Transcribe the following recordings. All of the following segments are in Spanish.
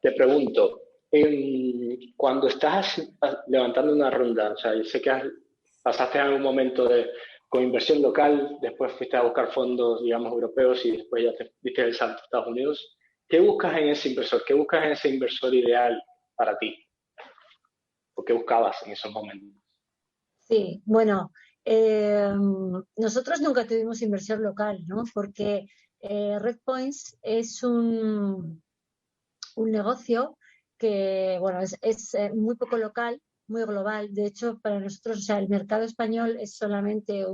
te pregunto, cuando estás levantando una ronda, o sea, yo sé que pasaste en algún momento con inversión local, después fuiste a buscar fondos, digamos, europeos y después ya te diste el salto a Estados Unidos. ¿Qué buscas en ese inversor? ¿Qué buscas en ese inversor ideal para ti? ¿O qué buscabas en esos momentos? Sí, bueno, nosotros nunca tuvimos inversión local, ¿no? Porque Red Points es un negocio que, bueno, es muy poco local, muy global. De hecho, para nosotros, o sea, el mercado español es solamente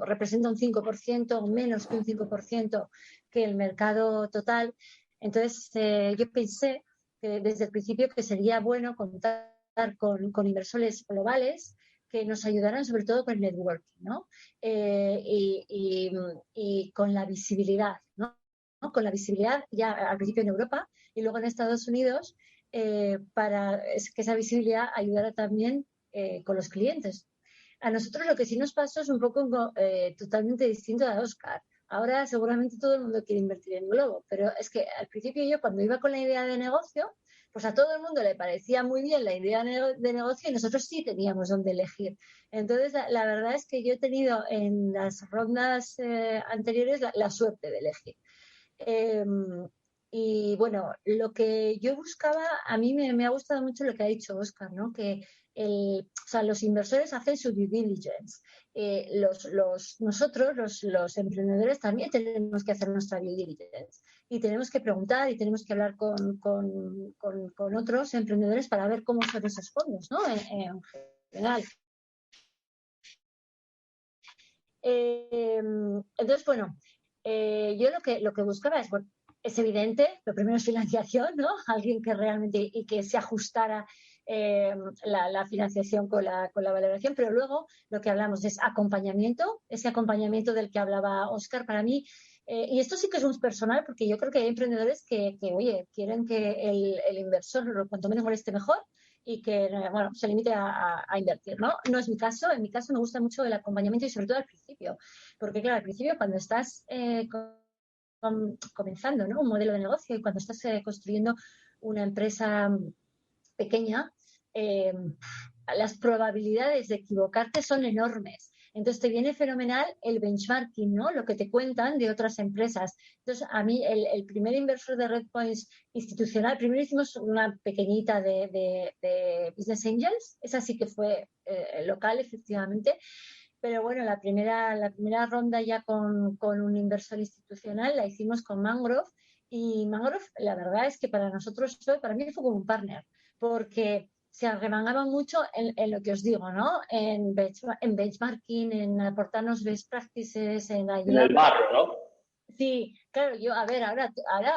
representa un 5% o menos que un 5% que el mercado total. Entonces, yo pensé que desde el principio que sería bueno contar con inversores globales que nos ayudaran sobre todo con el networking, ¿no? Y con la visibilidad, ¿no? Con la visibilidad ya al principio en Europa y luego en Estados Unidos, para que esa visibilidad ayudara también con los clientes. A nosotros lo que sí nos pasó es un poco totalmente distinto a Oscar. Ahora seguramente todo el mundo quiere invertir en Globo, pero es que al principio yo cuando iba con la idea de negocio, pues a todo el mundo le parecía muy bien la idea de negocio y nosotros sí teníamos dónde elegir. Entonces, la verdad es que yo he tenido en las rondas anteriores la suerte de elegir. Eh, y bueno, lo que yo buscaba, a mí me ha gustado mucho lo que ha dicho Oscar, ¿no? Que o sea, los inversores hacen su due diligence. Nosotros, los emprendedores, también tenemos que hacer nuestra due diligence. Y tenemos que preguntar y tenemos que hablar con otros emprendedores para ver cómo son esos fondos, ¿no? En general. Entonces, bueno, yo lo que buscaba es, bueno, es evidente, lo primero es financiación, ¿no? Alguien que realmente y que se ajustara la financiación con la valoración, pero luego lo que hablamos es acompañamiento, ese acompañamiento del que hablaba Oscar para mí. Y esto sí que es muy personal porque yo creo que hay emprendedores que oye, quieren que el inversor cuanto menos moleste mejor y que, bueno, se limite a invertir, ¿no? No es mi caso. En mi caso me gusta mucho el acompañamiento y sobre todo al principio, porque claro, al principio cuando estás comenzando, ¿no? Un modelo de negocio y cuando estás construyendo una empresa pequeña, eh, las probabilidades de equivocarte son enormes. Entonces te viene fenomenal el benchmarking, ¿no? Lo que te cuentan de otras empresas. Entonces, a mí, el primer inversor de Red Points institucional, primero hicimos una pequeñita de Business Angels, esa sí que fue local, efectivamente, pero bueno, la primera ronda ya con un inversor institucional la hicimos con Mangrove y Mangrove, la verdad es que para mí fue como un partner, porque se arremangaban mucho en lo que os digo, ¿no? En benchmarking, en aportarnos best practices, en En el ayudarnos. barro, ¿no? Sí, claro, yo, a ver, ahora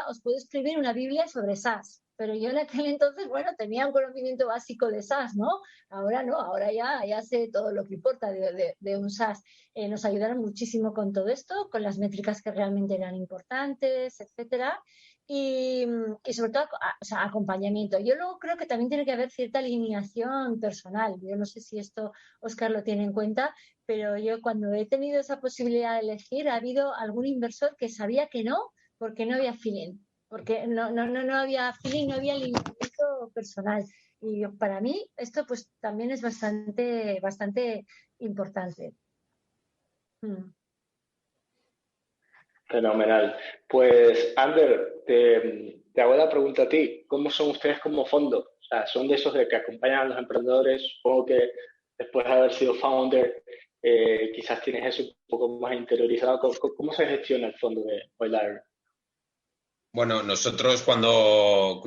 os puedo escribir una Biblia sobre SaaS, pero yo en aquel entonces, bueno, tenía un conocimiento básico de SaaS, ¿no? Ahora no, ahora ya sé todo lo que importa de un SaaS. Nos ayudaron muchísimo con todo esto, con las métricas que realmente eran importantes, etcétera. Y sobre todo, o sea, acompañamiento. Yo luego creo que también tiene que haber cierta alineación personal. Yo no sé si esto Oscar lo tiene en cuenta, pero yo cuando he tenido esa posibilidad de elegir, ha habido algún inversor que sabía que no, porque no había feeling, porque no había feeling, no había alineamiento personal. Y para mí esto pues también es bastante importante. Mm. Fenomenal. Pues, Ander, te hago la pregunta a ti. ¿Cómo son ustedes como fondo? O sea, ¿son de esos de que acompañan a los emprendedores? Supongo que después de haber sido founder, quizás tienes eso un poco más interiorizado. ¿Cómo se gestiona el fondo de Oil? Bueno, nosotros cuando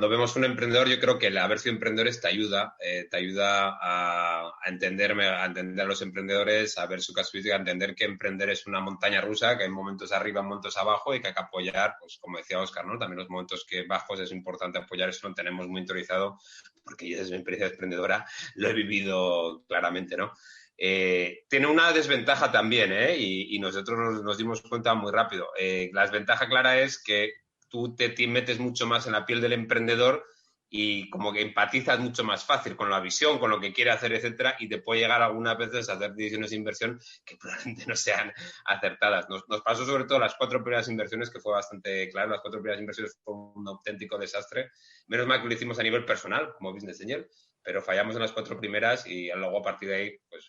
vemos un emprendedor, yo creo que el haber sido emprendedores te ayuda a entender a los emprendedores, a ver su casuística, a entender que emprender es una montaña rusa, que hay momentos arriba, momentos abajo y que hay que apoyar, pues como decía Óscar, ¿no? También los momentos que bajos es importante apoyar, eso lo tenemos muy interiorizado, porque yo desde mi experiencia emprendedora lo he vivido claramente, ¿no? Tiene una desventaja también, ¿eh? Y nosotros nos dimos cuenta muy rápido. La desventaja clara es que tú te metes mucho más en la piel del emprendedor y como que empatizas mucho más fácil con la visión, con lo que quiere hacer, etcétera, y te puede llegar algunas veces a hacer decisiones de inversión que probablemente no sean acertadas. Nos pasó sobre todo las 4 primeras inversiones, que fue bastante claro. Las 4 primeras inversiones fue un auténtico desastre. Menos mal que lo hicimos a nivel personal, como business angel, pero fallamos en las 4 primeras y luego a partir de ahí, pues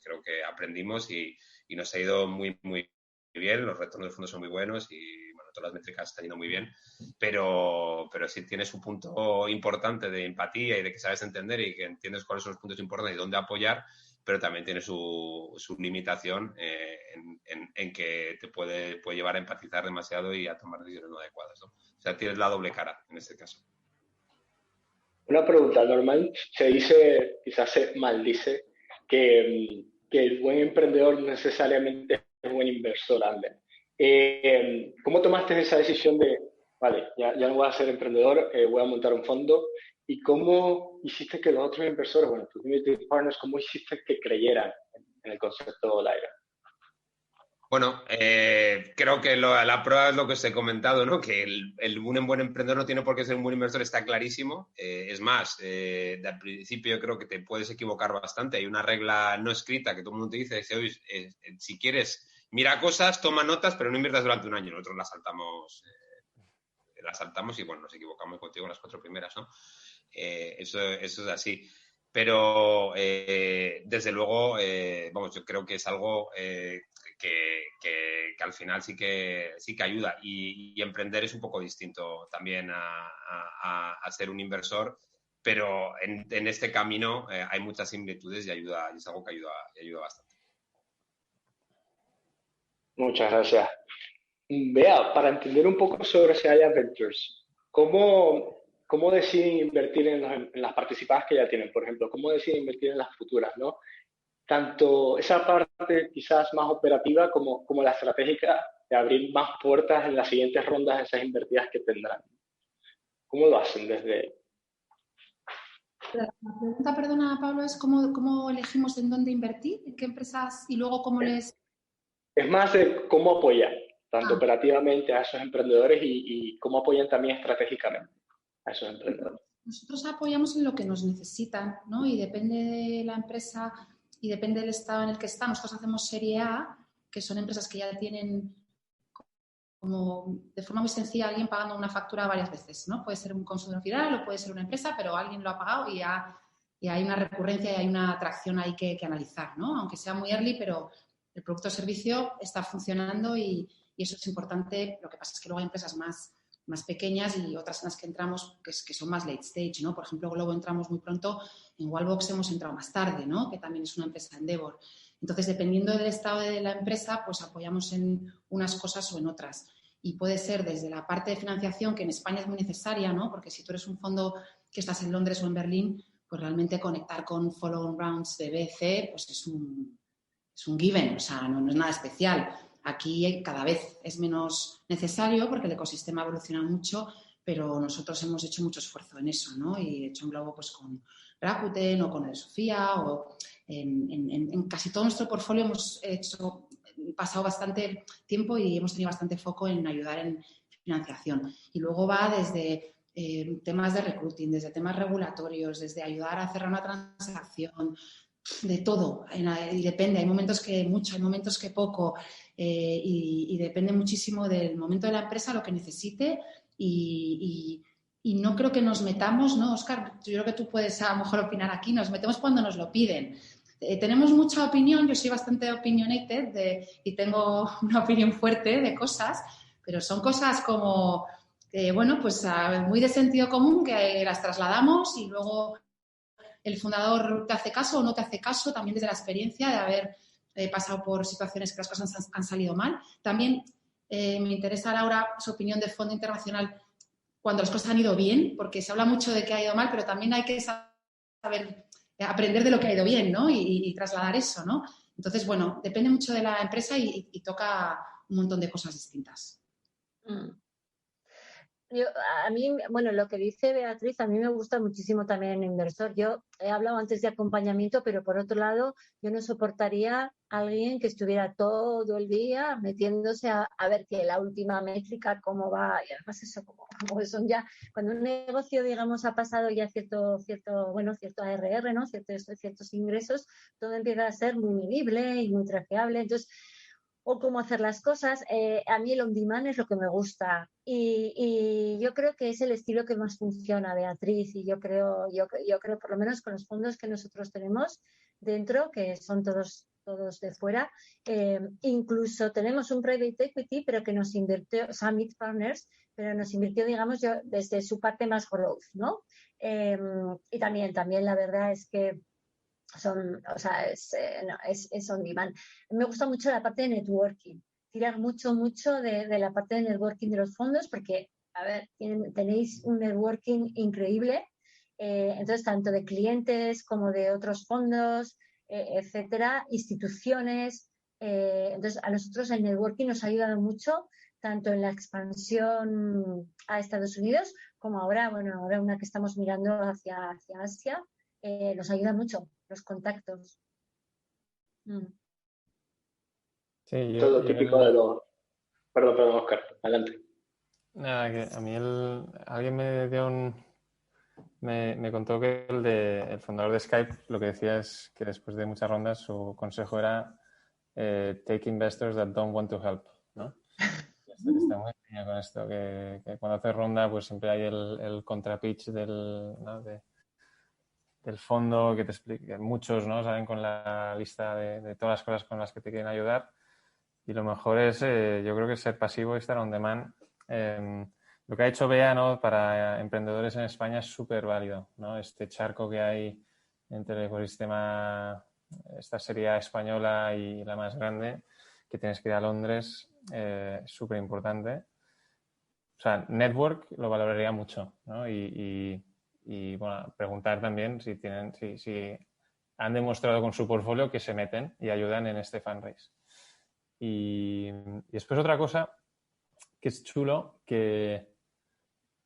creo que aprendimos y nos ha ido muy, muy bien. Los retornos del fondo son muy buenos y todas las métricas están yendo muy bien, pero sí tiene su punto importante de empatía y de que sabes entender y que entiendes cuáles son los puntos importantes y dónde apoyar, pero también tiene su limitación en que te puede llevar a empatizar demasiado y a tomar decisiones no adecuadas, ¿no? O sea, tienes la doble cara en este caso. Una pregunta, normal se dice, quizás se maldice, que el buen emprendedor no necesariamente es buen inversor, Ander. ¿Cómo tomaste esa decisión de, vale, ya no voy a ser emprendedor, voy a montar un fondo? ¿Y cómo hiciste que los otros inversores, bueno, tus limited partners, cómo hiciste que creyeran en el concepto Lyra? Bueno, creo que la prueba es lo que os he comentado, ¿no? Que un buen emprendedor no tiene por qué ser un buen inversor, está clarísimo. Es más, al principio yo creo que te puedes equivocar bastante. Hay una regla no escrita que todo el mundo te dice, si quieres, mira cosas, toma notas, pero no inviertas durante un año. Nosotros las saltamos y, bueno, nos equivocamos contigo en las 4 primeras, ¿no? Eso es así. Pero, desde luego, yo creo que es algo que al final sí que ayuda. Y emprender es un poco distinto también a ser un inversor, pero en este camino hay muchas similitudes y ayuda, y es algo que ayuda bastante. Muchas gracias. Vea, para entender un poco sobre Seaya Ventures, ¿cómo deciden invertir en las participadas que ya tienen? Por ejemplo, ¿cómo deciden invertir en las futuras, ¿no? Tanto esa parte quizás más operativa como la estratégica de abrir más puertas en las siguientes rondas de esas invertidas que tendrán. ¿Cómo lo hacen desde...? La pregunta, perdona, Pablo, es ¿cómo elegimos en dónde invertir? ¿En qué empresas? Y luego cómo les... Es más de cómo apoyan, tanto operativamente a esos emprendedores y cómo apoyan también estratégicamente a esos emprendedores. Nosotros apoyamos en lo que nos necesitan, ¿no? Y depende de la empresa y depende del estado en el que está. Nosotros hacemos Serie A, que son empresas que ya tienen como de forma muy sencilla alguien pagando una factura varias veces, ¿no? Puede ser un consumidor final o puede ser una empresa, pero alguien lo ha pagado y hay una recurrencia y hay una atracción ahí que analizar, ¿no? Aunque sea muy early, pero el producto o servicio está funcionando y eso es importante. Lo que pasa es que luego hay empresas más pequeñas y otras en las que entramos que son más late stage, ¿no? Por ejemplo, Globo entramos muy pronto, en Wallbox hemos entrado más tarde, ¿no? Que también es una empresa Endeavor. Entonces, dependiendo del estado de la empresa, pues apoyamos en unas cosas o en otras. Y puede ser desde la parte de financiación, que en España es muy necesaria, ¿no? Porque si tú eres un fondo que estás en Londres o en Berlín, pues realmente conectar con follow-on rounds de BC, pues es un given, o sea, no es nada especial. Aquí cada vez es menos necesario porque el ecosistema evoluciona mucho, pero nosotros hemos hecho mucho esfuerzo en eso, ¿no? Y he hecho un Globo pues con Rakuten o con el Sofía o en casi todo nuestro portfolio hemos pasado bastante tiempo y hemos tenido bastante foco en ayudar en financiación. Y luego va desde temas de recruiting, desde temas regulatorios, desde ayudar a cerrar una transacción, de todo, y depende, hay momentos que mucho, hay momentos que poco, y depende muchísimo del momento de la empresa, lo que necesite, y no creo que nos metamos, ¿no, Óscar? Yo creo que tú puedes a lo mejor opinar aquí, nos metemos cuando nos lo piden. Tenemos mucha opinión, yo soy bastante opinionated y tengo una opinión fuerte de cosas, pero son cosas como, bueno, pues muy de sentido común que las trasladamos y luego el fundador te hace caso o no te hace caso, también desde la experiencia de haber pasado por situaciones que las cosas han salido mal. También me interesa, Laura, su opinión de fondo internacional cuando las cosas han ido bien, porque se habla mucho de que ha ido mal, pero también hay que saber aprender de lo que ha ido bien, ¿no? Y trasladar eso, ¿no? Entonces, bueno, depende mucho de la empresa y toca un montón de cosas distintas. A mí, bueno, lo que dice Beatriz, a mí me gusta muchísimo también en inversor. Yo he hablado antes de acompañamiento, pero por otro lado, yo no soportaría a alguien que estuviera todo el día metiéndose a ver que la última métrica, cómo va, y además eso, como son ya, cuando un negocio, digamos, ha pasado ya cierto ARR, ¿no? Ciertos ingresos, todo empieza a ser muy medible y muy traqueable. Entonces, o cómo hacer las cosas. A mí el on demand es lo que me gusta y yo creo que es el estilo que más funciona, Beatriz, y yo creo por lo menos con los fondos que nosotros tenemos dentro, que son todos de fuera, incluso tenemos un private equity, pero que nos invirtió, Summit Partners, pero nos invirtió, digamos, yo, desde su parte más growth, ¿no? Y también la verdad es que es on demand. Me gusta mucho la parte de networking, tirar mucho de la parte de networking de los fondos, porque, a ver, tenéis un networking increíble, entonces tanto de clientes como de otros fondos, etcétera, instituciones. Entonces, a nosotros el networking nos ha ayudado mucho, tanto en la expansión a Estados Unidos como ahora una que estamos mirando hacia Asia, nos ayuda mucho los contactos. Sí, Todo típico de los... Perdón, Oscar, adelante. Nada, que a mí alguien me contó que el fundador de Skype lo que decía es que después de muchas rondas su consejo era take investors that don't want to help, ¿no? Está muy bien con esto, que cuando haces ronda pues siempre hay el contrapitch ¿no? del fondo que te explica. Muchos, ¿no? Salen con la lista de todas las cosas con las que te quieren ayudar y lo mejor es, yo creo que ser pasivo y estar on demand. Lo que ha hecho Bea, ¿no? Para emprendedores en España es súper válido, ¿no? Este charco que hay entre el ecosistema, esta serie A española y la más grande, que tienes que ir a Londres, es súper importante. O sea, network lo valoraría mucho, ¿no? Y bueno, preguntar también si han demostrado con su portfolio que se meten y ayudan en este fundraise. Y después otra cosa que es chulo, que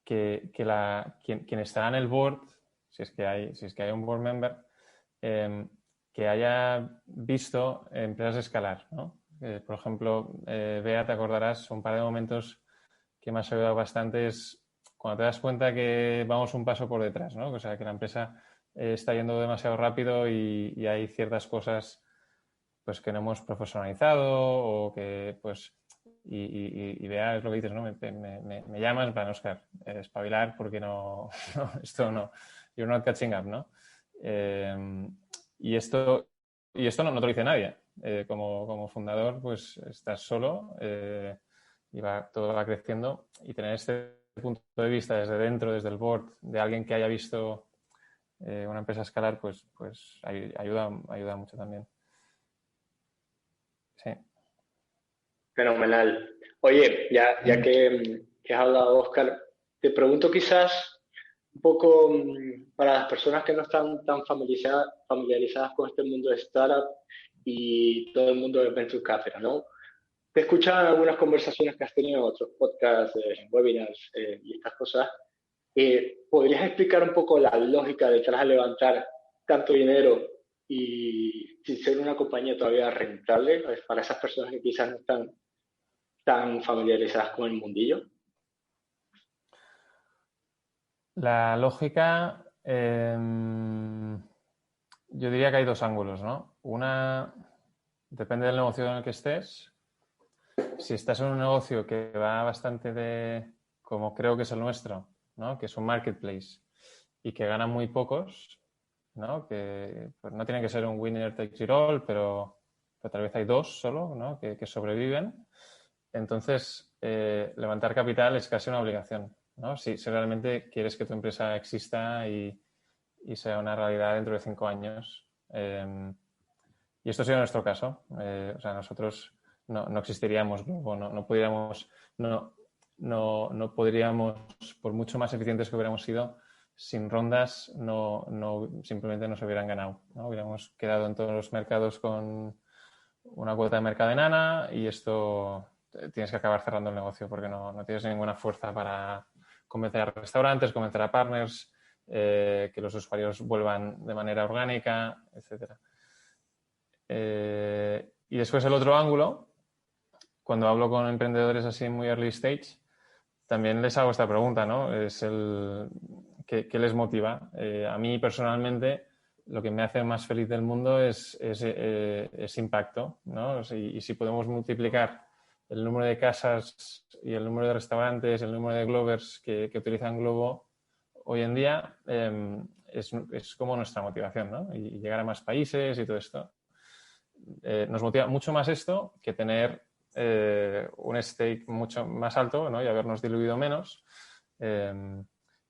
quien estará en el board, si es que hay un board member, que haya visto empresas escalar, ¿no? Por ejemplo, Bea, te acordarás, un par de momentos que me has ayudado bastante es cuando te das cuenta que vamos un paso por detrás, ¿no? O sea, que la empresa está yendo demasiado rápido y hay ciertas cosas pues que no hemos profesionalizado o que pues y veas lo que dices, ¿no? Me llamas para Oscar, espabilar porque esto no, you're not catching up, ¿no? Y esto no te lo dice nadie. Como fundador, pues estás solo y todo va creciendo y tener este punto de vista desde dentro, desde el board, de alguien que haya visto una empresa escalar, pues ayuda mucho también. Sí. Fenomenal. Oye, ya que has hablado, Oscar, te pregunto quizás un poco para las personas que no están tan familiarizadas con este mundo de startup y todo el mundo de Venture Capital, ¿no? Te he escuchado en algunas conversaciones que has tenido en otros podcasts, webinars y estas cosas. ¿Podrías explicar un poco la lógica detrás de levantar tanto dinero y sin ser una compañía todavía rentable para esas personas que quizás no están tan familiarizadas con el mundillo? La lógica, yo diría que hay dos ángulos, ¿no? Una, depende del negocio en el que estés. Si estás en un negocio que va bastante como creo que es el nuestro, ¿no? Que es un marketplace y que ganan muy pocos, ¿no? Que pues, no tiene que ser un winner takes it all, pero tal vez hay dos solo, ¿no? que sobreviven. Entonces, levantar capital es casi una obligación, ¿no? Si realmente quieres que tu empresa exista y sea una realidad dentro de 5 años. Y esto ha sido nuestro caso. O sea, nosotros no existiríamos, no podríamos, por mucho más eficientes que hubiéramos sido, sin rondas, simplemente no se hubieran ganado, ¿no? Hubiéramos quedado en todos los mercados con una cuota de mercado enana y esto tienes que acabar cerrando el negocio porque no tienes ninguna fuerza para convencer a restaurantes, convencer a partners, que los usuarios vuelvan de manera orgánica, etc. Y después el otro ángulo, cuando hablo con emprendedores así muy early stage, también les hago esta pregunta, ¿no? Es ¿qué les motiva? A mí personalmente lo que me hace más feliz del mundo es impacto, ¿no? Y si podemos multiplicar el número de casas y el número de restaurantes, el número de Glovers que utilizan Glovo hoy en día, es como nuestra motivación, ¿no? Y llegar a más países y todo esto. Nos motiva mucho más esto que tener un stake mucho más alto, ¿no? Y habernos diluido menos.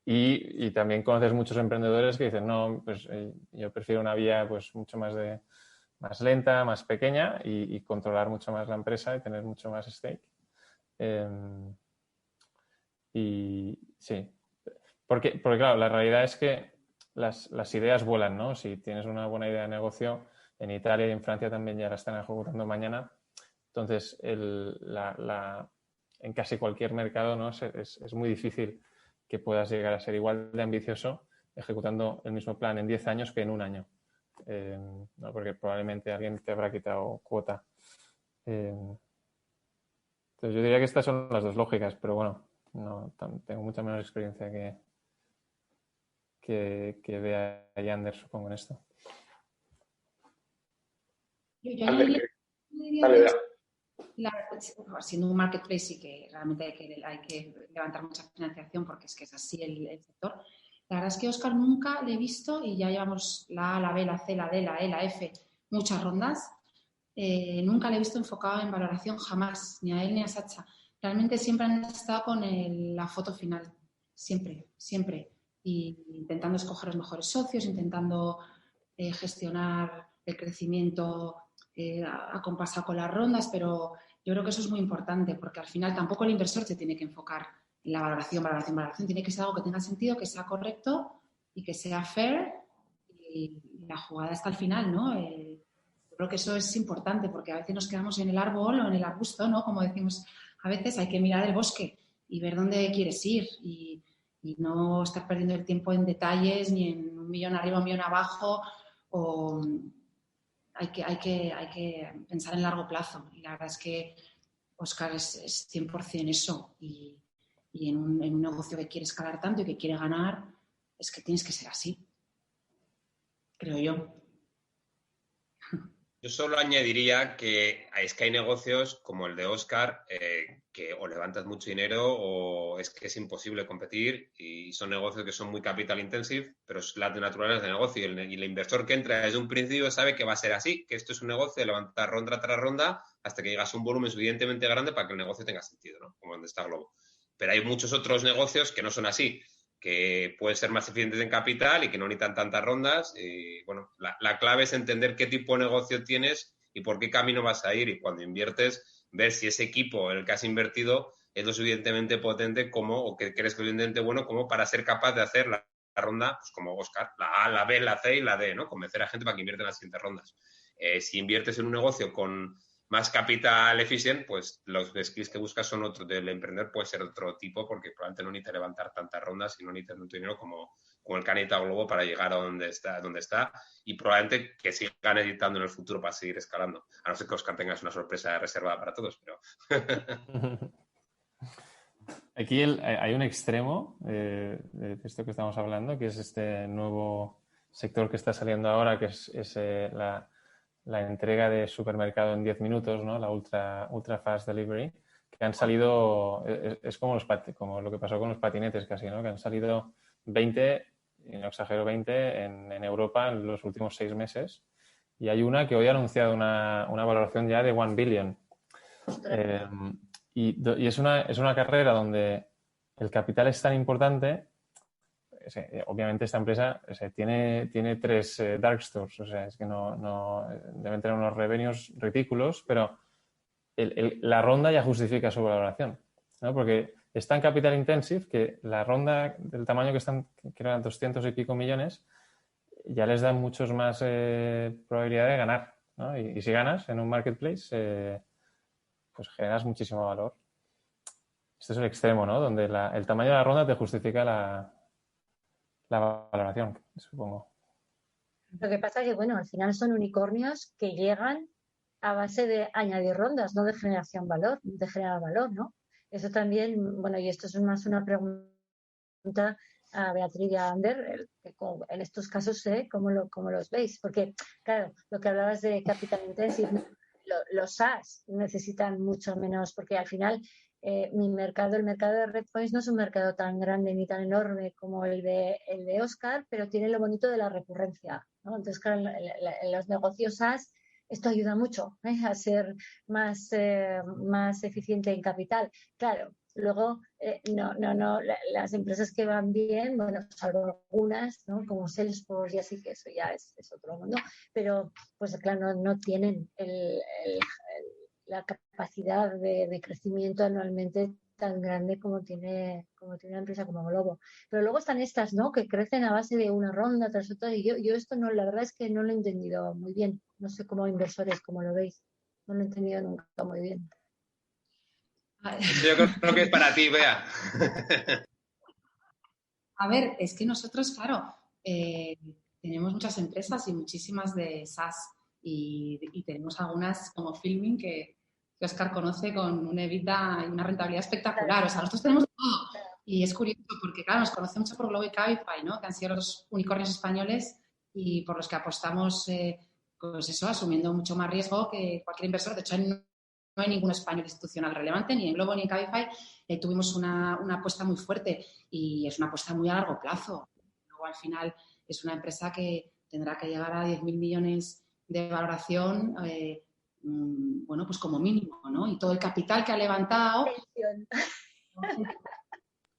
Y también conoces muchos emprendedores que dicen, no, pues yo prefiero una vía pues mucho más lenta, más pequeña y controlar mucho más la empresa y tener mucho más stake. Y sí, porque claro, la realidad es que las ideas vuelan, ¿no? Si tienes una buena idea de negocio, en Italia y en Francia también ya la están ejecutando mañana. Entonces, en casi cualquier mercado, ¿no? Es muy difícil que puedas llegar a ser igual de ambicioso ejecutando el mismo plan en 10 años que en un año. ¿No? Porque probablemente alguien te habrá quitado cuota. Entonces, yo diría que estas son las dos lógicas, pero bueno, no, tengo mucha menos experiencia que Bea y Ander, supongo, en esto. Yo Ander, diría siendo un marketplace sí que realmente hay que levantar mucha financiación porque es que es así el sector. La verdad es que Óscar nunca le he visto, y ya llevamos la A, la B, la C, la D, la E, la F, muchas rondas. Nunca le he visto enfocado en valoración jamás, ni a él ni a Sacha. Realmente siempre han estado con la foto final, siempre, siempre. Y intentando escoger los mejores socios, intentando gestionar el crecimiento acompasado con las rondas, pero yo creo que eso es muy importante porque al final tampoco el inversor se tiene que enfocar en la valoración. Tiene que ser algo que tenga sentido, que sea correcto y que sea fair y la jugada está al final, ¿no? Yo creo que eso es importante porque a veces nos quedamos en el árbol o en el arbusto, ¿no? Como decimos, a veces hay que mirar el bosque y ver dónde quieres ir y no estar perdiendo el tiempo en detalles ni en 1 millón arriba, 1 millón abajo. O hay que pensar en largo plazo. Y la verdad es que Óscar es 100% eso. Y en un negocio que quiere escalar tanto y que quiere ganar, es que tienes que ser así. Creo yo. Yo solo añadiría que es que hay negocios como el de Óscar que o levantas mucho dinero o es que es imposible competir y son negocios que son muy capital intensive, pero es la naturaleza del negocio y el inversor que entra desde un principio sabe que va a ser así, que esto es un negocio de levantar ronda tras ronda hasta que llegas a un volumen suficientemente grande para que el negocio tenga sentido, ¿no? Como donde está Glovo. Pero hay muchos otros negocios que no son así, que pueden ser más eficientes en capital y que no necesitan tantas rondas. Y, bueno, la clave es entender qué tipo de negocio tienes y por qué camino vas a ir. Y cuando inviertes, ver si ese equipo en el que has invertido es lo suficientemente potente o que crees que es lo suficientemente bueno como para ser capaz de hacer la ronda, pues como Óscar, la A, la B, la C y la D, ¿no? Convencer a gente para que invierta en las siguientes rondas. Si inviertes en un negocio con más capital eficient, pues los skills que buscas son otros. Del emprendedor puede ser otro tipo porque probablemente no necesita levantar tantas rondas y no necesita tanto dinero como el Canita Globo para llegar a donde está y probablemente que siga necesitando en el futuro para seguir escalando. A no ser que Óscar tengas una sorpresa reservada para todos, pero... Aquí hay un extremo de esto que estamos hablando, que es este nuevo sector que está saliendo ahora, que es la entrega de supermercado en 10 minutos, ¿no? La ultra fast delivery, que han salido, es como lo que pasó con los patinetes casi, ¿no? Que han salido 20, y no exagero, 20 en Europa en los últimos 6 meses. Y hay una que hoy ha anunciado una valoración ya de 1 billion. Y es una carrera donde el capital es tan importante. Obviamente esta empresa tiene 3 dark stores, o sea, es que no deben tener unos revenues ridículos, pero la ronda ya justifica su valoración, ¿no? Porque es tan capital intensive que la ronda del tamaño que eran 200 y pico millones, ya les da muchos más probabilidad de ganar, ¿no? Y si ganas en un marketplace, pues generas muchísimo valor. Este es el extremo, ¿no? Donde el tamaño de la ronda te justifica la valoración, supongo. Lo que pasa es que, bueno, al final son unicornios que llegan a base de añadir rondas, no de generación valor, de generar valor, ¿no? Eso también, bueno, y esto es más una pregunta a Beatriz y a Ander, en estos casos sé cómo los veis, porque, claro, lo que hablabas de capital intensive, los SaaS necesitan mucho menos, porque al final el mercado de Redpoints no es un mercado tan grande ni tan enorme como el de Oscar, pero tiene lo bonito de la recurrencia, ¿no? Entonces, claro, en los negocios SaaS esto ayuda mucho a ser más eficiente en capital. Claro, luego, las empresas que van bien, bueno, salvo algunas, ¿no? Como Salesforce y así, que eso ya es otro mundo, pero pues claro, no tienen la capacidad de crecimiento anualmente tan grande como tiene una empresa como Globo. Pero luego están estas, ¿no? Que crecen a base de una ronda tras otra, y yo esto no, la verdad es que no lo he entendido muy bien. No sé cómo inversores, cómo lo veis. No lo he entendido nunca muy bien. Yo creo que es para ti, Bea. A ver, es que nosotros, claro, tenemos muchas empresas y muchísimas de SaaS y tenemos algunas como Filming que Oscar conoce con un EBITDA y una rentabilidad espectacular. O sea, nosotros tenemos todo. Y es curioso porque, claro, nos conoce mucho por Globo y Cabify, ¿no? Que han sido los unicornios españoles y por los que apostamos, pues eso, asumiendo mucho más riesgo que cualquier inversor. De hecho, no hay ningún español institucional relevante, ni en Globo ni en Cabify. Tuvimos una apuesta muy fuerte y es una apuesta muy a largo plazo. Luego, al final, es una empresa que tendrá que llegar a 10.000 millones de valoración, bueno, pues como mínimo, ¿no? Y todo el capital que ha levantado...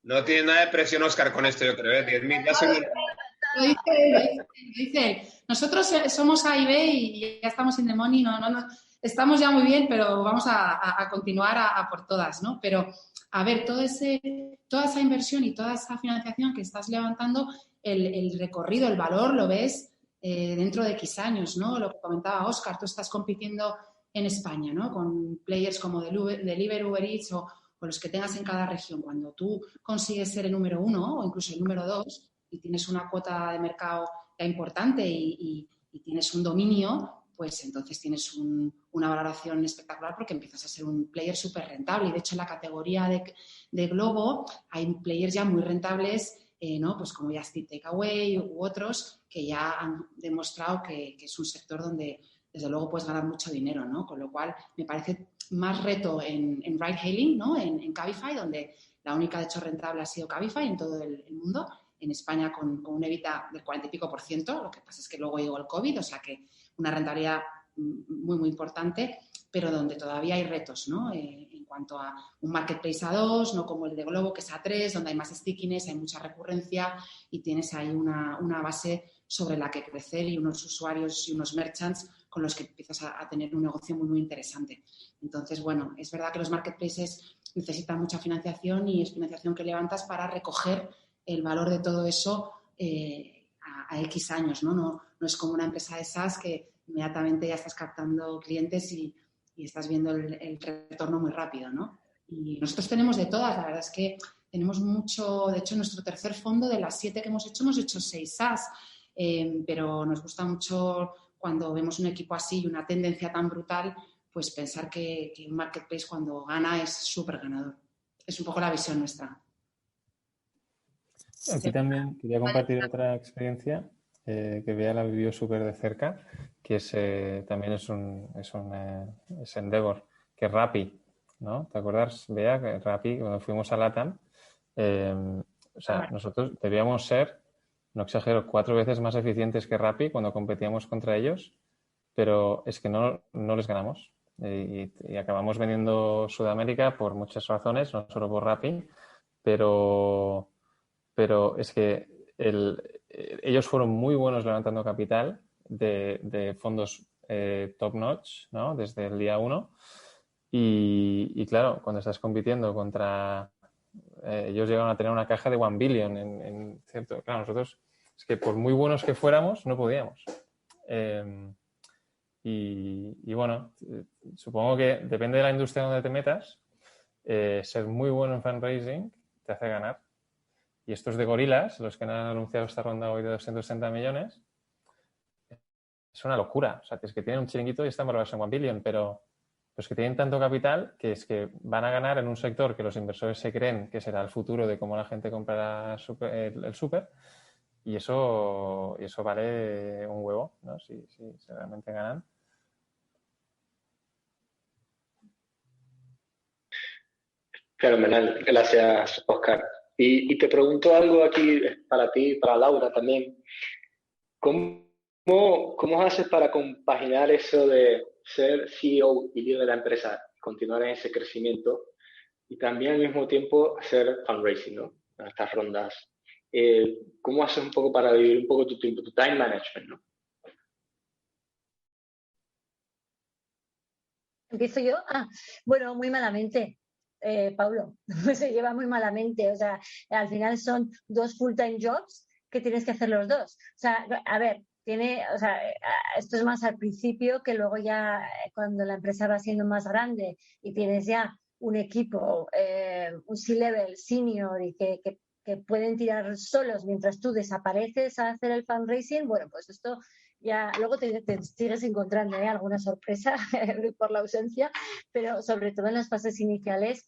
No tiene nada de presión, Oscar, con esto, yo creo. 10.000 ya son... Lo dice él. Nosotros somos A y B y ya estamos in the money, no, estamos ya muy bien, pero vamos a continuar a por todas, ¿no? Pero, a ver, toda esa inversión y toda esa financiación que estás levantando, el recorrido, el valor, lo ves dentro de X años, ¿no? Lo que comentaba Oscar, tú estás compitiendo en España, ¿no? Con players como Deliveroo, Uber Eats o los que tengas en cada región. Cuando tú consigues ser el número 1 o incluso el número 2 y tienes una cuota de mercado ya importante y tienes un dominio, pues entonces tienes una valoración espectacular porque empiezas a ser un player súper rentable. Y de hecho en la categoría de Globo hay players ya muy rentables, ¿no? Pues como Just Eat Takeaway u otros que ya han demostrado que es un sector donde desde luego puedes ganar mucho dinero, ¿no? Con lo cual me parece más reto en ride hailing, ¿no? En Cabify, donde la única de hecho rentable ha sido Cabify en todo el mundo. En España con un EBITDA del 40 y pico %, lo que pasa es que luego llegó el COVID, o sea que una rentabilidad muy, muy importante, pero donde todavía hay retos, ¿no? En cuanto a un marketplace a 2, no como el de Globo, que es a 3, donde hay más stickiness, hay mucha recurrencia y tienes ahí una base sobre la que crecer y unos usuarios y unos merchants con los que empiezas a tener un negocio muy, muy interesante. Entonces, bueno, es verdad que los marketplaces necesitan mucha financiación y es financiación que levantas para recoger el valor de todo eso a X años, ¿no? No es como una empresa de SaaS que inmediatamente ya estás captando clientes y estás viendo el retorno muy rápido, ¿no? Y nosotros tenemos de todas, la verdad es que tenemos mucho, de hecho, en nuestro tercer fondo, de las 7 que hemos hecho 6 SaaS, pero nos gusta mucho cuando vemos un equipo así y una tendencia tan brutal, pues pensar que un marketplace cuando gana es súper ganador. Es un poco la visión nuestra. Aquí también quería compartir otra experiencia que Bea la vivió súper de cerca, que también es Endeavor, que es Rappi, ¿no? ¿Te acuerdas, Bea, que Rappi, cuando fuimos a LATAM, o sea, nosotros debíamos ser, no exagero, 4 veces más eficientes que Rappi cuando competíamos contra ellos, pero es que no les ganamos. Y acabamos vendiendo Sudamérica por muchas razones, no solo por Rappi, pero es que ellos fueron muy buenos levantando capital de fondos top notch, ¿no? Desde el día 1. Y claro, cuando estás compitiendo contra... ellos llegaron a tener una caja de 1 billion cierto. Claro, nosotros es que por muy buenos que fuéramos, no podíamos. Y bueno, supongo que depende de la industria donde te metas, ser muy bueno en fundraising te hace ganar. Y estos de Gorilas, los que han anunciado esta ronda hoy de 260 millones, es una locura. O sea, que es que tienen un chiringuito y están valorados en 1 billion, pero los que tienen tanto capital que es que van a ganar en un sector que los inversores se creen que será el futuro de cómo la gente comprará el súper, y eso vale un huevo, ¿no? Si realmente ganan. Fenomenal, gracias, Oscar. Y te pregunto algo aquí para ti, para Laura también. ¿Cómo haces para compaginar eso de ser CEO y líder de la empresa, continuar en ese crecimiento y también al mismo tiempo hacer fundraising, ¿no? En estas rondas. ¿Cómo haces un poco para vivir un poco tu tiempo, tu time management, ¿no? ¿Empiezo yo? Bueno, muy malamente. Paulo, se lleva muy malamente. O sea, al final son 2 full-time jobs que tienes que hacer los 2. O sea, a ver, esto es más al principio, que luego ya cuando la empresa va siendo más grande y tienes ya un equipo, un C-level senior y que pueden tirar solos mientras tú desapareces a hacer el fundraising, bueno, pues esto ya luego te sigues encontrando alguna sorpresa por la ausencia, pero sobre todo en las fases iniciales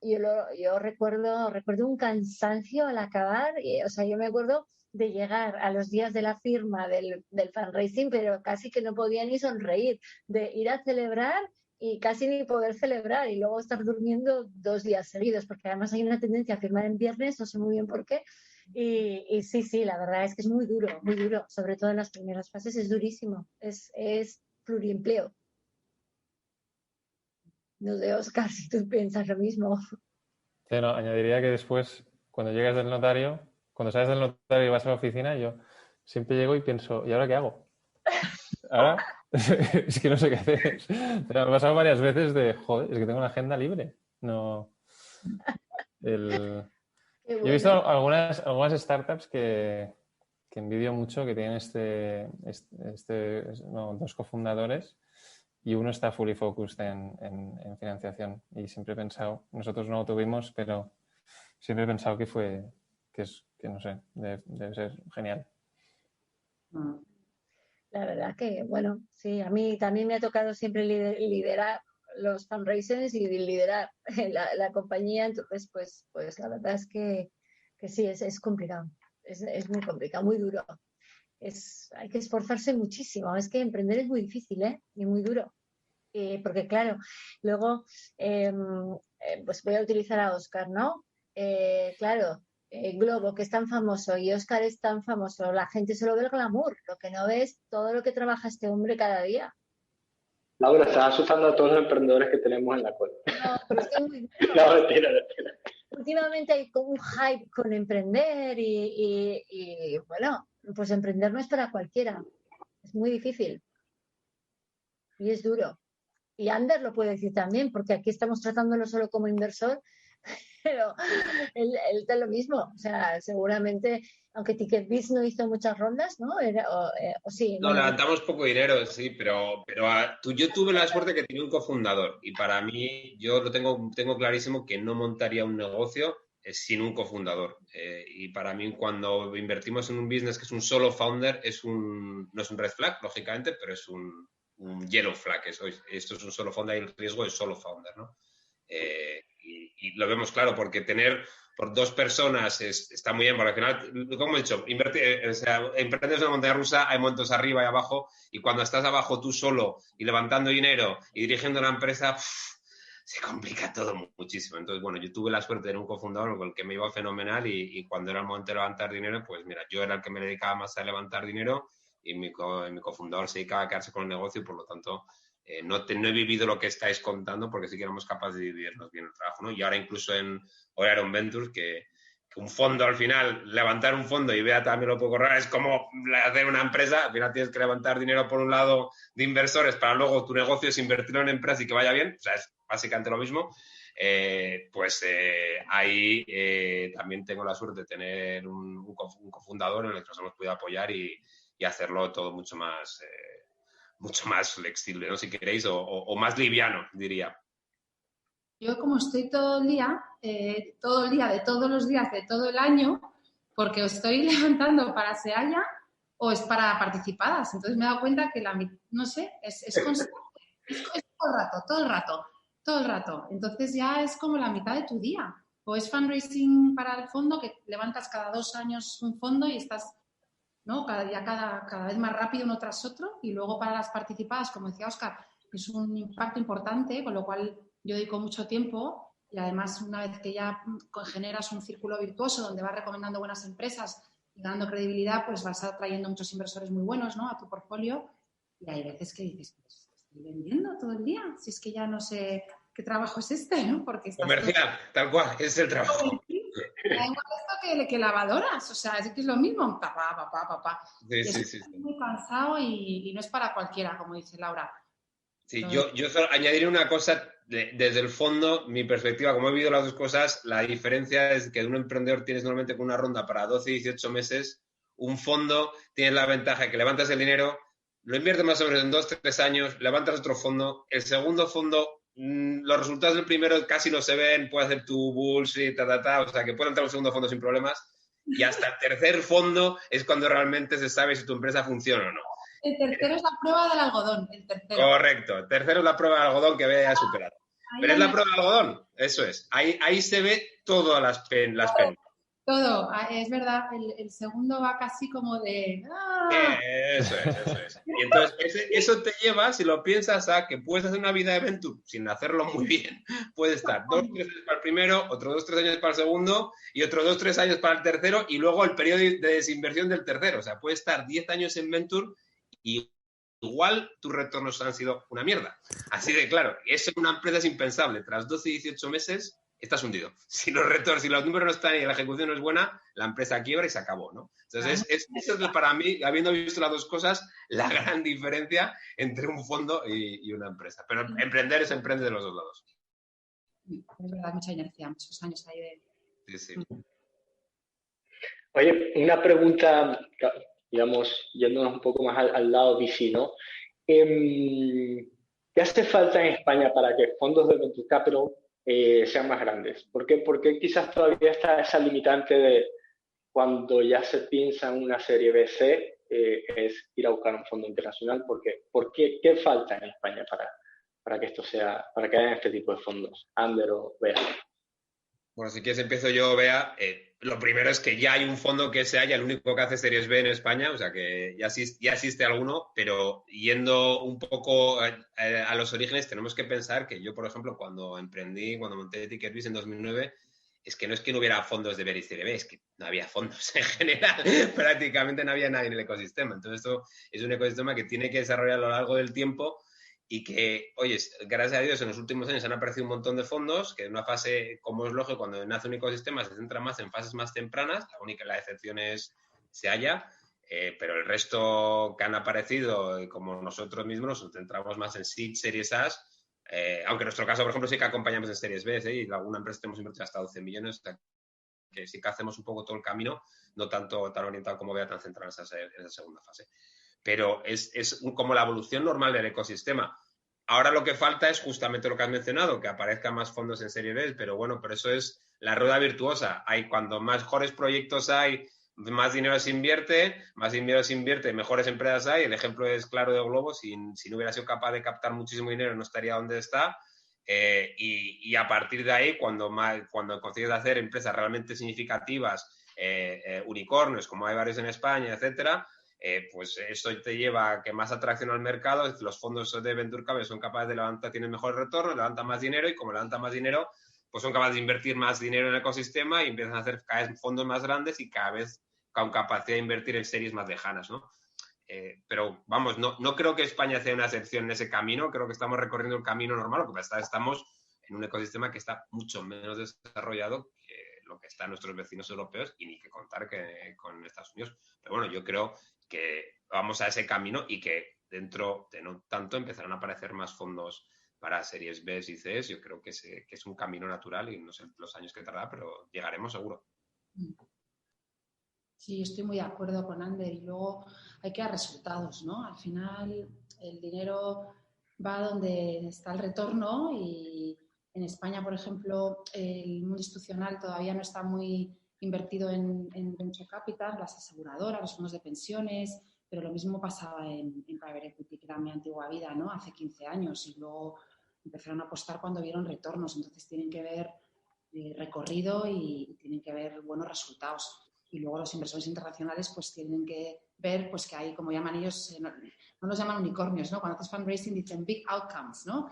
yo recuerdo un cansancio al acabar. O sea, yo me acuerdo de llegar a los días de la firma del fundraising, pero casi que no podía ni sonreír, de ir a celebrar y casi ni poder celebrar y luego estar durmiendo 2 días seguidos, porque además hay una tendencia a firmar en viernes, no sé muy bien por qué. Y sí, la verdad es que es muy duro, sobre todo en las primeras fases es durísimo, es pluriempleo. No sé, Oscar, si tú piensas lo mismo. Sí, no, añadiría que después, cuando llegas del notario, cuando sales del notario y vas a la oficina, yo siempre llego y pienso, ¿y ahora qué hago? Ahora es que no sé qué hacer. Me ha pasado varias veces de, joder, es que tengo una agenda libre. No. Yo he visto algunas startups que envidio mucho, que tienen dos cofundadores y uno está fully focused en financiación. Y siempre he pensado, nosotros no lo tuvimos, pero siempre he pensado que no sé, debe ser genial. La verdad que, bueno, sí, a mí también me ha tocado siempre liderar los fundraisers y liderar la compañía, entonces, pues la verdad es que sí, es complicado, es muy complicado, muy duro. Hay que esforzarse muchísimo, es que emprender es muy difícil, ¿eh? Y muy duro. Porque claro, luego, pues voy a utilizar a Oscar, ¿no? Claro, Globo, que es tan famoso, y Oscar es tan famoso, la gente solo ve el glamour, lo que no ve es todo lo que trabaja este hombre cada día. Laura, estás asustando a todos los emprendedores que tenemos en la cola. No, pero es que es muy duro. No, mentira. Últimamente hay como un hype con emprender y bueno, pues emprender no es para cualquiera, es muy difícil y es duro. Y Ander lo puede decir también, porque aquí estamos tratándolo solo como inversor, pero él está lo mismo. O sea, seguramente, aunque TicketBiz no hizo muchas rondas, ¿no? Sí. No, levantamos poco dinero, sí, pero yo tuve la suerte que tenía un cofundador y para mí, yo lo tengo clarísimo que no montaría un negocio sin un cofundador. Y para mí, cuando invertimos en un business que es un solo founder, no es un red flag, lógicamente, pero es un yellow flag. Esto es un solo founder y el riesgo es solo founder, ¿no? Y lo vemos claro, porque tener por 2 personas está muy bien, porque al final, como he dicho, emprendes una montaña rusa, hay momentos arriba y abajo, y cuando estás abajo tú solo y levantando dinero y dirigiendo una empresa, se complica todo muchísimo. Entonces, bueno, yo tuve la suerte de tener un cofundador con el que me iba fenomenal y cuando era el momento de levantar dinero, pues mira, yo era el que me dedicaba más a levantar dinero y mi cofundador se dedicaba a quedarse con el negocio y por lo tanto no he vivido lo que estáis contando porque sí que éramos capaces de dividirnos bien el trabajo, ¿no? Y ahora incluso en Horizon Ventures, que un fondo al final, levantar un fondo, y Bea también lo puedo correr, es como hacer una empresa. Al final tienes que levantar dinero por un lado de inversores para luego tu negocio es invertirlo en empresa y que vaya bien, o sea, es básicamente lo mismo. Ahí también tengo la suerte de tener un cofundador en el que nos hemos podido apoyar y hacerlo todo mucho más flexible, ¿no? Si queréis, o más liviano, diría. yo como estoy todo el día, de todos los días, de todo el año, porque os estoy levantando para Sealla o es para participadas. Entonces me he dado cuenta que no sé, es constante. Es todo el rato. Entonces ya es como la mitad de tu día. O es fundraising para el fondo, que levantas cada 2 años un fondo y estás, ¿no? Cada vez más rápido uno tras otro. Y luego para las participadas, como decía Óscar, es un impacto importante, con lo cual yo dedico mucho tiempo y además una vez que ya generas un círculo virtuoso donde vas recomendando buenas empresas y dando credibilidad, pues vas atrayendo muchos inversores muy buenos, ¿no?, a tu portfolio. Y hay veces que dices, pues estoy vendiendo todo el día, si es que ya no sé qué trabajo es este, ¿no? Porque estás comercial, tal cual, ese es el trabajo. Da igual esto que lavadoras, o sea, es que es lo mismo, papá. Sí. Muy cansado y no es para cualquiera, como dice Laura. Sí, yo solo añadiré una cosa desde el fondo, mi perspectiva, como he vivido las dos cosas, la diferencia es que de un emprendedor tienes normalmente con una ronda para 12, 18 meses, un fondo tienes la ventaja de que levantas el dinero, lo inviertes más o menos en 2, 3 años, levantas otro fondo, el segundo fondo, los resultados del primero casi no se ven, puedes hacer tu bullshit, o sea que puede entrar un segundo fondo sin problemas, y hasta el tercer fondo es cuando realmente se sabe si tu empresa funciona o no. El tercero es la prueba del algodón, el tercero. Correcto. El tercero es la prueba de algodón que había ya superado. Pero es la prueba de algodón, eso es. Ahí se ve todas las penas. Todo, es verdad. El segundo va casi como de... Eso es. Y entonces eso te lleva, si lo piensas, a que puedes hacer una vida de Venture sin hacerlo muy bien. Puede estar 2, 3 años para el primero, otros 2, 3 años para el segundo y otros 2, 3 años para el tercero y luego el periodo de desinversión del tercero. O sea, puede estar 10 años en Venture y igual tus retornos han sido una mierda. Así de claro, eso en una empresa es impensable. Tras 12, 18 meses estás hundido. Si los números no están y la ejecución no es buena, la empresa quiebra y se acabó, ¿no? Entonces, eso es para mí, habiendo visto las dos cosas, la gran diferencia entre un fondo y una empresa. Pero emprender es emprender de los dos lados. Es verdad, mucha inercia, muchos años ahí de... Sí. Oye, una pregunta, digamos, yéndonos un poco más al lado VC, ¿no? ¿Qué hace falta en España para que fondos de Venture Capital sean más grandes? ¿Por qué quizás todavía está esa limitante de cuando ya se piensa en una serie BC es ir a buscar un fondo internacional? ¿Qué falta en España para que esto sea, para que hayan este tipo de fondos? Ander o Bea. Bueno, si quieres empiezo yo, Bea. Lo primero es que ya hay un fondo que se haya, el único que hace Series B en España, o sea que ya existe alguno, pero yendo un poco a los orígenes, tenemos que pensar que yo, por ejemplo, cuando monté TicketBiz en 2009, es que no hubiera fondos de Series B, es que no había fondos en general, prácticamente no había nadie en el ecosistema. Entonces esto es un ecosistema que tiene que desarrollar a lo largo del tiempo y que, oye, gracias a Dios en los últimos años han aparecido un montón de fondos que en una fase, como es lógico, cuando nace un ecosistema se centra más en fases más tempranas, la excepción es Sealla, pero el resto que han aparecido, como nosotros mismos, nos centramos más en Seed, Series A, aunque en nuestro caso, por ejemplo, sí que acompañamos en Series B, y en alguna empresa tenemos invertido hasta 12 millones, o sea, que sí que hacemos un poco todo el camino, no tanto tan orientado como Bea, tan centrado en esa segunda fase. Pero es como la evolución normal del ecosistema. Ahora lo que falta es justamente lo que has mencionado, que aparezcan más fondos en Serie B, pero bueno, pero eso es la rueda virtuosa. Cuando mejores proyectos hay, más dinero se invierte, mejores empresas hay. El ejemplo es claro de Globo, si no hubiera sido capaz de captar muchísimo dinero no estaría donde está. Y a partir de ahí, cuando consigues hacer empresas realmente significativas, unicornios, como hay varios en España, etcétera, pues eso te lleva a que más atracción al mercado, los fondos de Venture Capital son capaces de levantar, tienen mejores retornos, levantan más dinero y como levantan más dinero, pues son capaces de invertir más dinero en el ecosistema y empiezan a hacer cada vez fondos más grandes y cada vez con capacidad de invertir en series más lejanas, ¿no? Pero vamos, no creo que España sea una excepción en ese camino, creo que estamos recorriendo el camino normal, porque estamos en un ecosistema que está mucho menos desarrollado que lo que están nuestros vecinos europeos y ni que contar que con Estados Unidos. Pero bueno, yo creo que vamos a ese camino y que dentro de no tanto empezarán a aparecer más fondos para series B y C. Yo creo que es un camino natural y no sé los años que tardará, pero llegaremos seguro. Sí, estoy muy de acuerdo con Ander y luego hay que dar resultados, ¿no? Al final el dinero va donde está el retorno y En España, por ejemplo, el mundo institucional todavía no está muy invertido en venture capital, las aseguradoras, los fondos de pensiones, pero lo mismo pasaba en private equity, que era mi antigua vida, ¿no? Hace 15 años, y luego empezaron a apostar cuando vieron retornos. Entonces tienen que ver recorrido y tienen que ver buenos resultados. Y luego los inversores internacionales pues tienen que ver pues que hay, como llaman ellos, no los llaman unicornios, ¿no? Cuando haces fundraising dicen big outcomes, ¿no?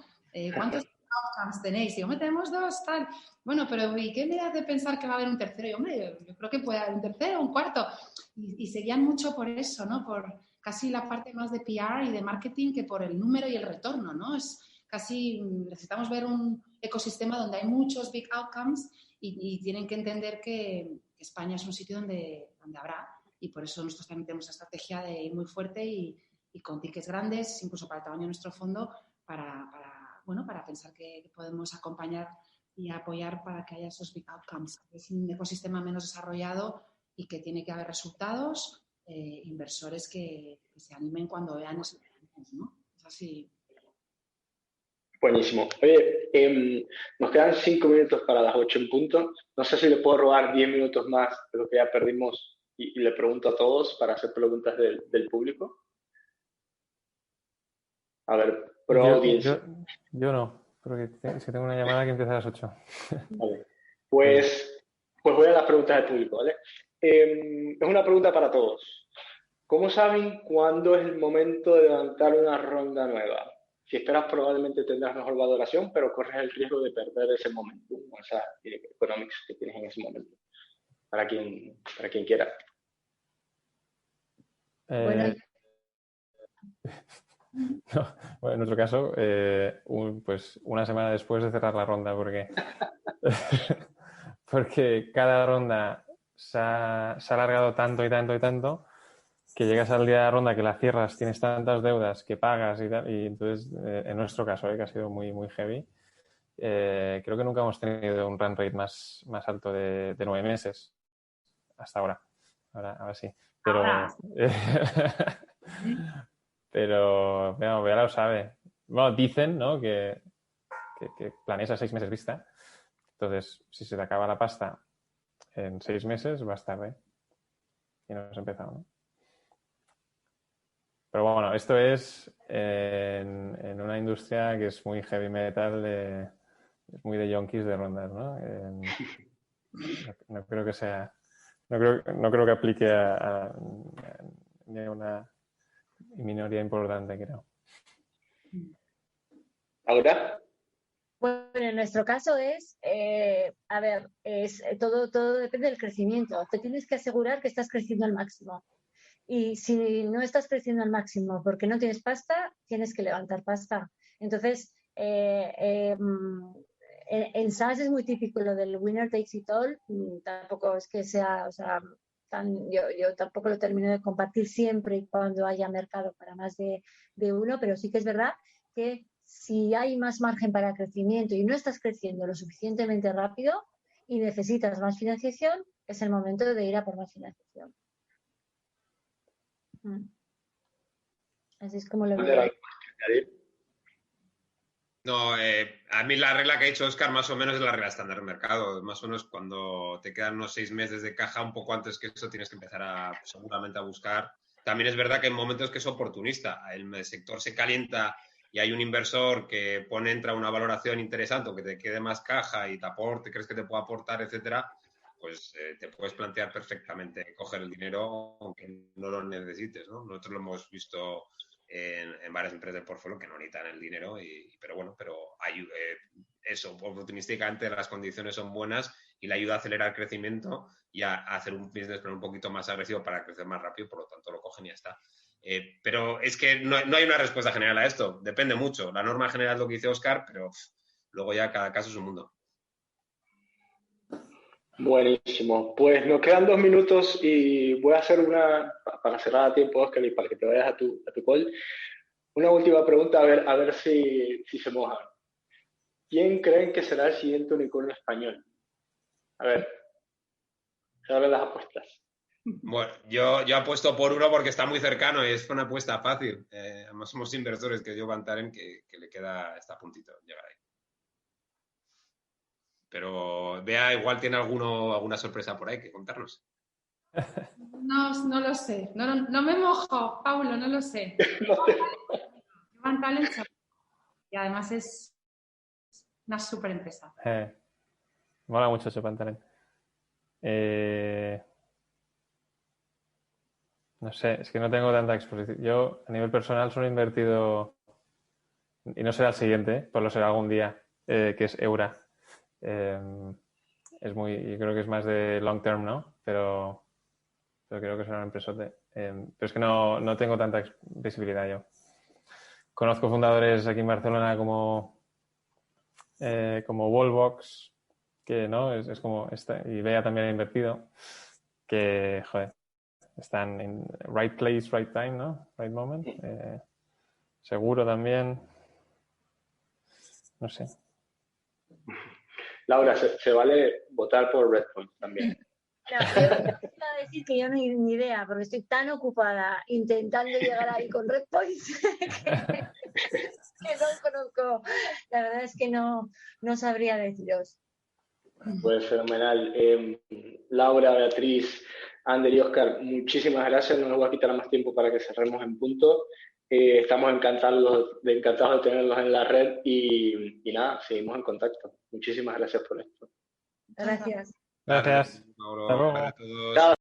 ¿Cuántos outcomes tenéis? Y, hombre, tenemos 2, tal. Bueno, pero ¿y qué me hace pensar que va a haber un tercero? Y, hombre, yo creo que puede haber un tercero, un cuarto. Y seguían mucho por eso, ¿no? Por casi la parte más de PR y de marketing que por el número y el retorno, ¿no? Es casi, necesitamos ver un ecosistema donde hay muchos big outcomes y tienen que entender que España es un sitio donde habrá, y por eso nosotros también tenemos esa estrategia de ir muy fuerte y con tickets grandes, incluso para el tamaño de nuestro fondo, para pensar que podemos acompañar y apoyar para que haya esos big outcomes. Es un ecosistema menos desarrollado y que tiene que haber resultados, inversores que se animen cuando vean esos, ¿no? Es así. Buenísimo. Oye, nos quedan 5 minutos para las 8 en punto. No sé si le puedo robar 10 minutos más de lo que ya perdimos y le pregunto a todos para hacer preguntas del público. A ver, audiencia. Yo no, porque tengo una llamada que empieza a las 8. Vale. Pues voy a las preguntas del público, ¿vale? Es una pregunta para todos. ¿Cómo saben cuándo es el momento de levantar una ronda nueva? Si esperas, probablemente tendrás mejor valoración, pero corres el riesgo de perder ese momento, esa economics que tienes en ese momento. Para quien quiera. Bueno, no, bueno, en nuestro caso, pues una semana después de cerrar la ronda, porque cada ronda se ha alargado tanto y tanto y tanto que llegas al día de la ronda que la cierras, tienes tantas deudas que pagas y tal, y entonces, en nuestro caso, que ha sido muy, muy heavy, creo que nunca hemos tenido un run rate más alto de 9 meses hasta ahora. Ahora sí. Pero, pero bueno, Bea lo sabe. Bueno, dicen, ¿no?, que planeas a 6 meses vista. Entonces, si se te acaba la pasta en 6 meses, va a estar tarde. Y no has empezado, ¿no? Pero bueno, esto es en una industria que es muy heavy metal, es muy de yonkis de rondas, ¿no? No creo que sea... No creo que aplique a una minoría importante, creo. ¿Ahora? Bueno, en nuestro caso es, todo depende del crecimiento. Te tienes que asegurar que estás creciendo al máximo. Y si no estás creciendo al máximo porque no tienes pasta, tienes que levantar pasta. Entonces, en SaaS es muy típico lo del winner takes it all. Tampoco es que sea, yo tampoco lo termino de compartir siempre y cuando haya mercado para más de uno, pero sí que es verdad que si hay más margen para crecimiento y no estás creciendo lo suficientemente rápido y necesitas más financiación, es el momento de ir a por más financiación. Así es como lo veo. No, a mí la regla que ha dicho Óscar más o menos es la regla estándar del mercado. Más o menos cuando te quedan unos 6 meses de caja, un poco antes que eso tienes que empezar seguramente a buscar. También es verdad que hay momentos que es oportunista. El sector se calienta y hay un inversor que entra una valoración interesante o que te quede más caja y te aporte, crees que te puede aportar, etcétera, pues te puedes plantear perfectamente coger el dinero aunque no lo necesites, ¿no? Nosotros lo hemos visto en varias empresas del portfolio que no necesitan el dinero, pero hay eso, oportunísticamente las condiciones son buenas y le ayuda a acelerar el crecimiento y a hacer un business plan un poquito más agresivo para crecer más rápido, por lo tanto lo cogen y ya está. Pero es que no hay una respuesta general a esto, depende mucho. La norma general es lo que dice Óscar, pero luego ya cada caso es un mundo. Buenísimo. Pues nos quedan 2 minutos y voy a hacer para cerrar a tiempo, Óscar, y para que te vayas a tu call. Una última pregunta, a ver si se moja. ¿Quién creen que será el siguiente unicornio español? A ver las apuestas. Bueno, yo apuesto por uno porque está muy cercano y es una apuesta fácil. Además somos inversores, que yo Vantaren, que le queda, está a puntito de llegar ahí. Pero Bea igual tiene alguna sorpresa por ahí que contarnos. No lo sé. No me mojo, Paulo, no lo sé. Van Talent y además es una súper empresa. Mola mucho Japan Talent. No sé, es que no tengo tanta exposición. Yo, a nivel personal, solo he invertido, y no será el siguiente, pero lo será algún día, que es Eura. Yo creo que es más de long term, ¿no? Pero creo que será una empresote. Pero es que no tengo tanta visibilidad yo. Conozco fundadores aquí en Barcelona como Wallbox, que no, es como y Bea también ha invertido, que, joder, están en right place, right time, ¿no? Right moment. Seguro también. No sé. Laura, se vale votar por Redpoint también. No, yo iba a decir que yo no tengo ni idea, porque estoy tan ocupada intentando llegar ahí con Redpoint que no conozco. La verdad es que no sabría deciros. Pues fenomenal. Laura, Beatriz, Ander y Óscar, muchísimas gracias. No nos voy a quitar más tiempo para que cerremos en punto. Estamos encantados de tenerlos en la red y nada, seguimos en contacto. Muchísimas gracias por esto. Gracias. Gracias. Mauro. Hasta luego. Para todos. Chao.